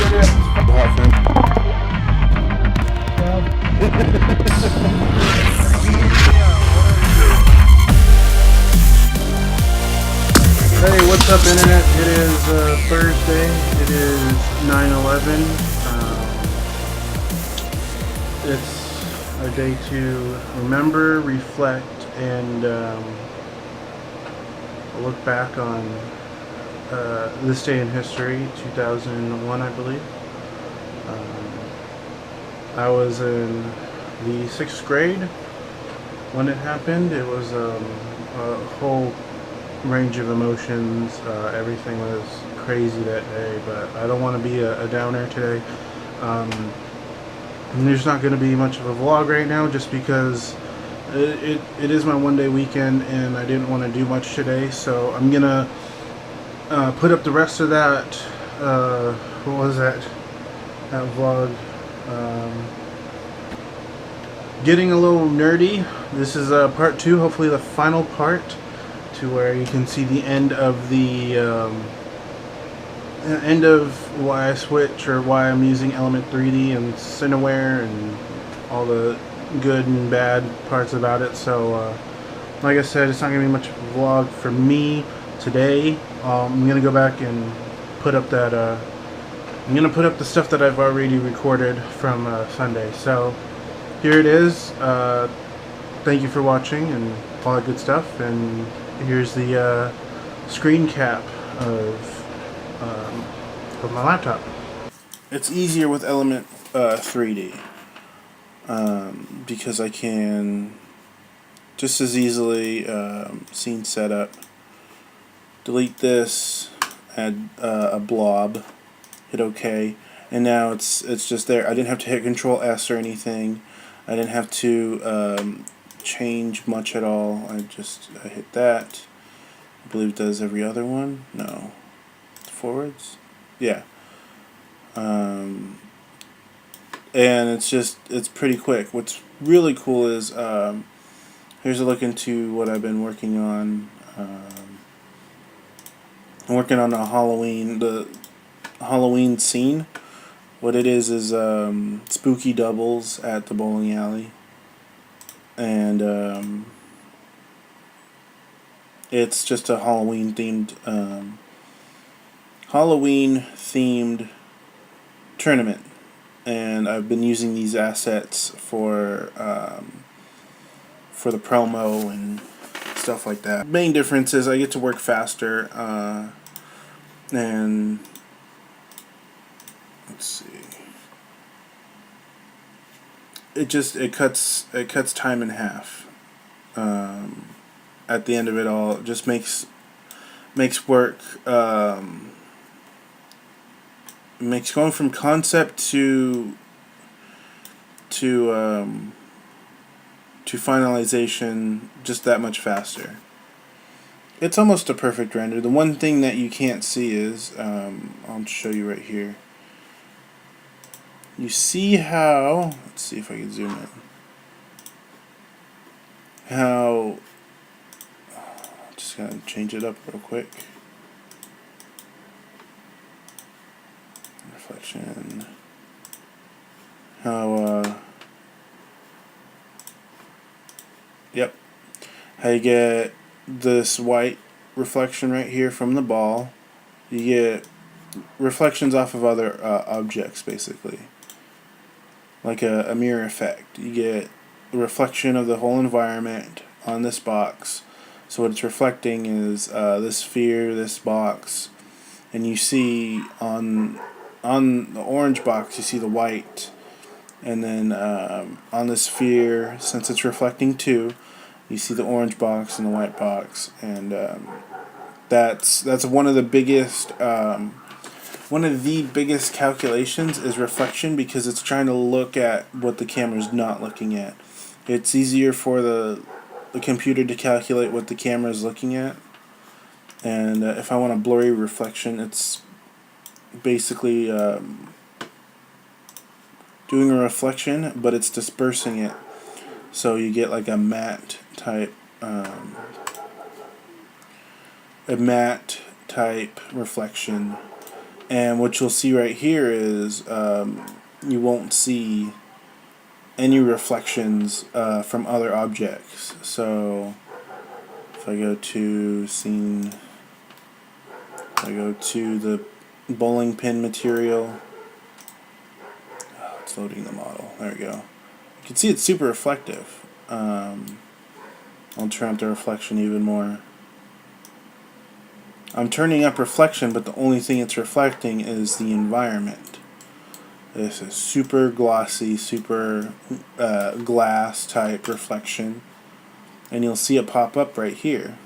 Hey, what's up, Internet? It is Thursday. It is 9/11. It's a day to remember, reflect, and look back on this day in history, 2001, I believe. I was in the 6th grade when it happened. It was a whole range of emotions. Everything was crazy that day, but I don't want to be a downer today. And there's not going to be much of a vlog right now just because it is my one-day weekend and I didn't want to do much today, so I'm going to put up the rest of that, what was that vlog, getting a little nerdy. This is part 2, hopefully the final part, to where you can see the end of the end of why I switch, or why I'm using Element 3D and Cineware and all the good and bad parts about it. So like I said, it's not going to be much of a vlog for me today. I'm going to go back and put up that I'm going to put up the stuff that I've already recorded from Sunday. So here it is. Thank you for watching and all that good stuff, and here's the screen cap of my laptop. It's easier with Element 3D because I can just as easily scene setup, delete this, add a blob, hit OK, and now it's just there. I didn't have to hit Control S or anything. I didn't have to change much at all. I hit that. I believe it does every other one. No. Forwards? Yeah. And it's pretty quick. What's really cool is here's a look into what I've been working on. I'm working on the Halloween scene. What it is spooky doubles at the bowling alley. And it's just a Halloween themed tournament, and I've been using these assets for the promo and stuff like that. Main difference is I get to work faster, and let's see. It cuts time in half. At the end of it all, it just makes work, makes going from concept to finalization just that much faster. It's almost a perfect render. The one thing that you can't see is, I'll show you right here. You see how, let's see if I can zoom in, how, just gonna change it up real quick. Reflection. How, yep. How you get this white reflection right here from the ball. You get reflections off of other objects, basically. Like a mirror effect. You get a reflection of the whole environment on this box. So what it's reflecting is this sphere, this box, and you see on the orange box you see the white, and then on the sphere, since it's reflecting too, you see the orange box and the white box, and that's one of the biggest calculations is reflection, because it's trying to look at what the camera's not looking at. It's easier for the computer to calculate what the camera is looking at, and if I want a blurry reflection, it's basically doing a reflection, but it's dispersing it, so you get like a matte type reflection, And what you'll see right here is you won't see any reflections from other objects. So if I go to scene, I go to the bowling pin material. Oh, it's loading the model. There we go. You can see it's super reflective. I'll turn up the reflection even more. I'm turning up reflection, but the only thing it's reflecting is the environment. This is super glossy, super glass type reflection. And you'll see it pop up right here.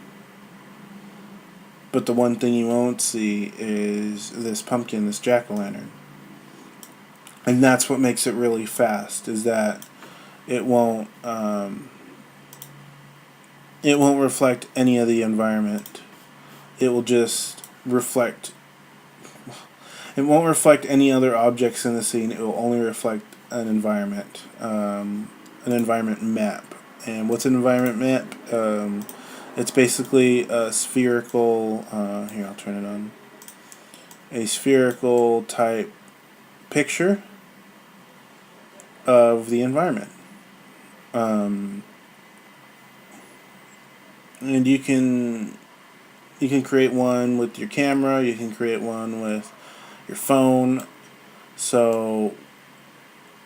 But the one thing you won't see is this pumpkin, this jack-o'-lantern. And that's what makes it really fast, is that it won't reflect any of the environment. It will just reflect. It won't reflect any other objects in the scene. It will only reflect an environment map. And what's an environment map? It's basically a spherical. Here, I'll turn it on. A spherical type picture of the environment. And you can create one with your camera. You can create one with your phone. So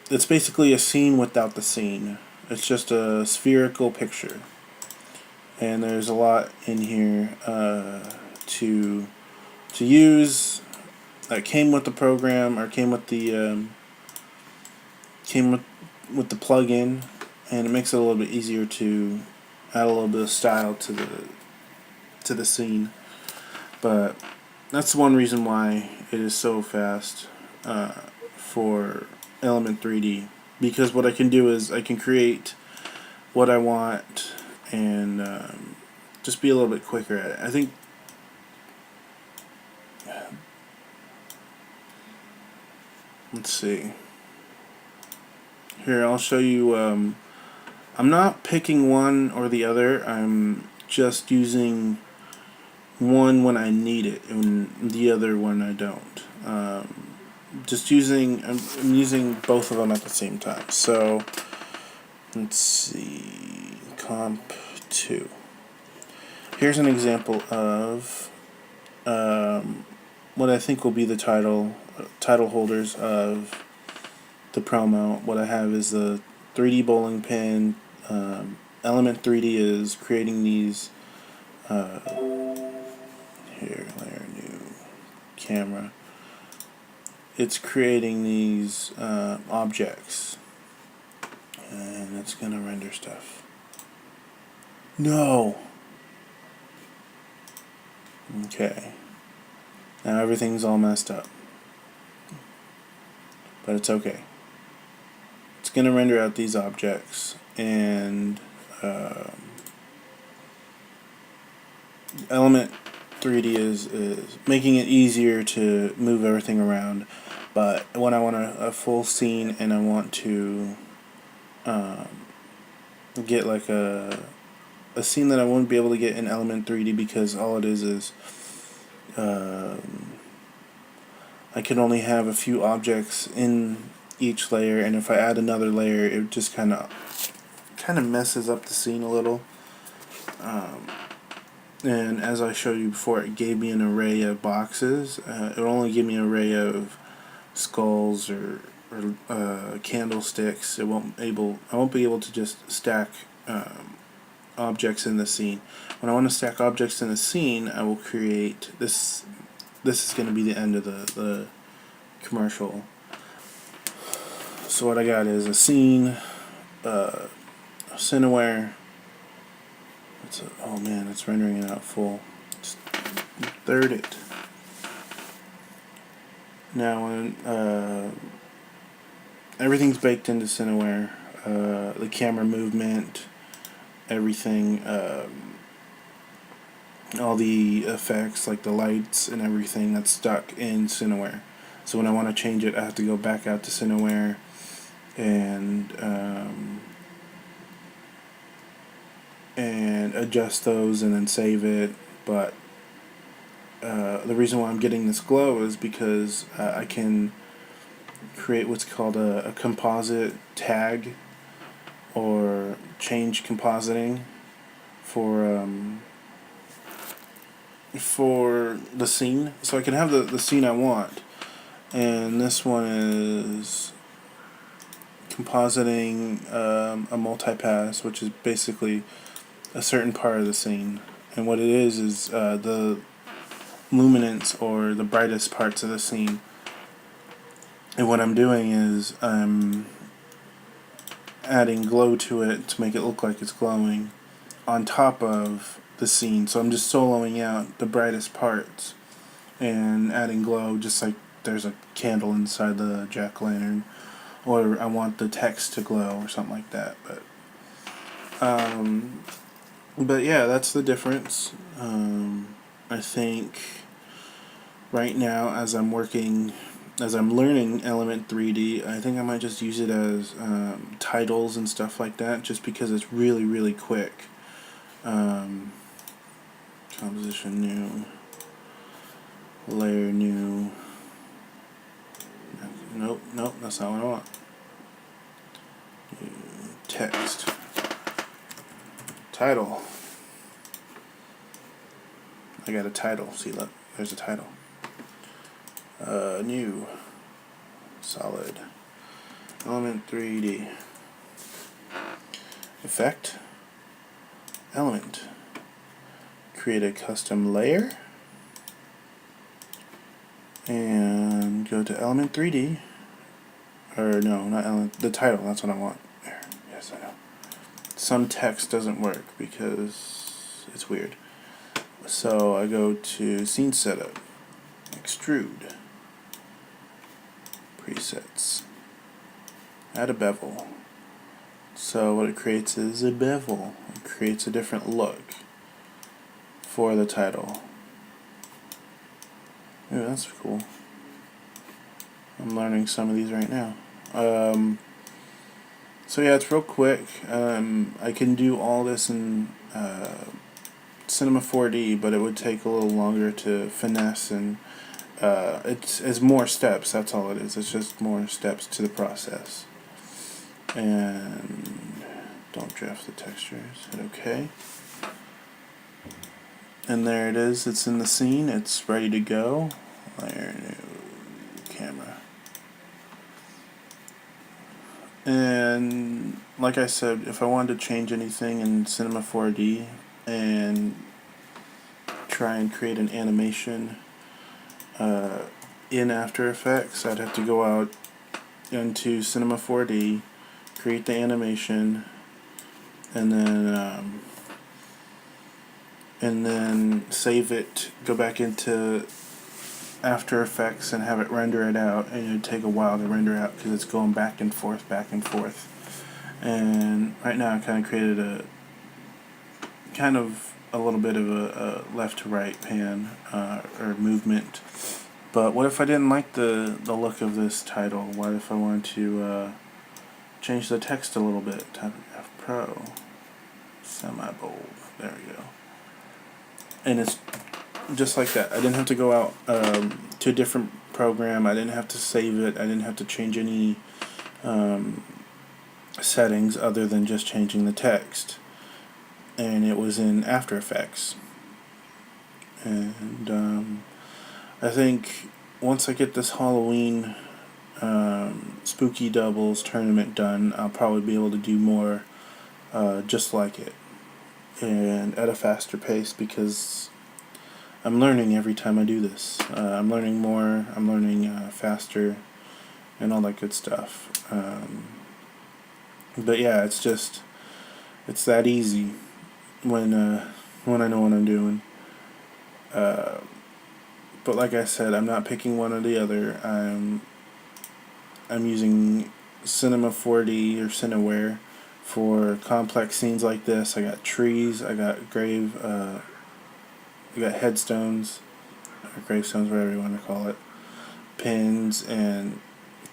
it's basically a scene without the scene. It's just a spherical picture. And there's a lot in here to use. That came with the program, or came with the plugin, and it makes it a little bit easier to add a little bit of style to the scene. But that's one reason why it is so fast for Element 3D, because what I can do is I can create what I want and just be a little bit quicker at it. I think let's see. Here, I'll show you. I'm not picking one or the other. I'm just using one when I need it and the other when I don't. I'm using both of them at the same time. So let's see, comp 2. Here's an example of what I think will be the title holders of the promo. What I have is the 3D bowling pin. Element 3D is creating these. Here, layer new camera. It's creating these objects, and it's gonna render stuff. No. Okay. Now everything's all messed up, but it's okay. It's gonna render out these objects, and Element 3D is making it easier to move everything around. But when I want a full scene and I want to get like a scene that I won't be able to get in Element 3D, because all it is I can only have a few objects in each layer, and if I add another layer, it just kind of messes up the scene a little. And as I showed you before, it gave me an array of boxes. It only gave me an array of skulls or candlesticks. I won't be able to just stack objects in the scene. When I want to stack objects in the scene, I will create this. This is going to be the end of the commercial. So what I got is a scene, Cineware. Oh man, it's rendering it out full. Just third it. Now, everything's baked into Cineware. The camera movement, everything, all the effects like the lights and everything, that's stuck in Cineware. So when I want to change it, I have to go back out to Cineware and adjust those and then save it. But the reason why I'm getting this glow is because I can create what's called a composite tag or change compositing for the scene. So I can have the scene I want, and this one is compositing a multipass, which is basically a certain part of the scene. And what it is the luminance or the brightest parts of the scene. And what I'm doing is I'm adding glow to it to make it look like it's glowing on top of the scene. So I'm just soloing out the brightest parts and adding glow, just like there's a candle inside the jack-o'-lantern, or I want the text to glow or something like that. But yeah, that's the difference. I think right now, as I'm learning Element 3D, I think I might just use it as titles and stuff like that, just because it's really, really quick. Composition new, layer new. Nope, that's not what I want. Text. Title. I got a title. See, look, there's a title. New. Solid. Element 3D. Effect. Element. Create a custom layer. And go to Element 3D. Or no, not Element. The title, that's what I want. There. Yes, I know. Some text doesn't work because it's weird. So I go to Scene Setup. Extrude. Presets. Add a bevel. So what it creates is a bevel. It creates a different look for the title. Ooh, that's cool. I'm learning some of these right now. So yeah, it's real quick. I can do all this in Cinema 4D, but it would take a little longer to finesse, and it's more steps. That's all it is. It's just more steps to the process. And don't draft the textures. Hit OK. And there it is. It's in the scene. It's ready to go. Layer new camera. And like I said, if I wanted to change anything in Cinema 4D and try and create an animation in After Effects, I'd have to go out into Cinema 4D, create the animation, and then save it, go back into After Effects and have it render it out, and it would take a while to render out because it's going back and forth. And right now I kind of created a little bit of a left to right pan or movement. But what if I didn't like the look of this title? What if I wanted to change the text a little bit? Type F Pro, semi-bold. There we go. And it's just like that. I didn't have to go out to a different program. I didn't have to save it. I didn't have to change any settings other than just changing the text. And it was in After Effects. And I think once I get this Halloween Spooky Doubles tournament done, I'll probably be able to do more just like it, and at a faster pace, because I'm learning every time I do this. I'm learning more, I'm learning faster, and all that good stuff. But yeah, it's that easy when I know what I'm doing. But like I said, I'm not picking one or the other. I'm using Cinema 4D or Cineware for complex scenes like this. I got trees, I got I got headstones, or gravestones, whatever you want to call it, pins, and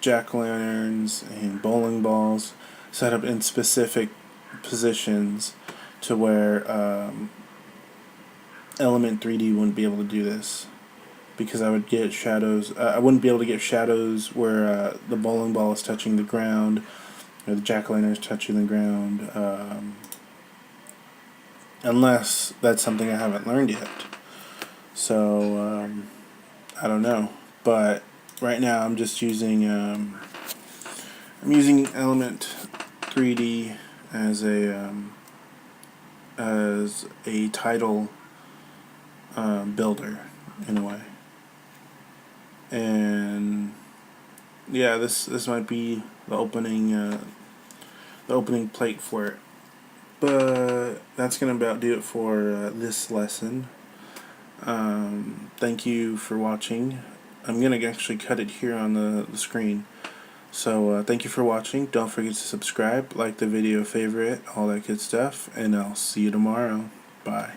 jack-o'-lanterns, and bowling balls set up in specific positions to where Element 3D wouldn't be able to do this. because I would get shadows. I wouldn't be able to get shadows where the bowling ball is touching the ground, or the jack-o'-lantern is touching the ground, unless that's something I haven't learned yet. So I don't know, but right now I'm just using I'm using Element 3D as a title builder in a way, and yeah, this might be the opening plate for it. But that's gonna about do it for this lesson. Thank you for watching. I'm gonna actually cut it here on the screen. So thank you for watching. Don't forget to subscribe, like the video, favorite, all that good stuff, and I'll see you tomorrow. Bye.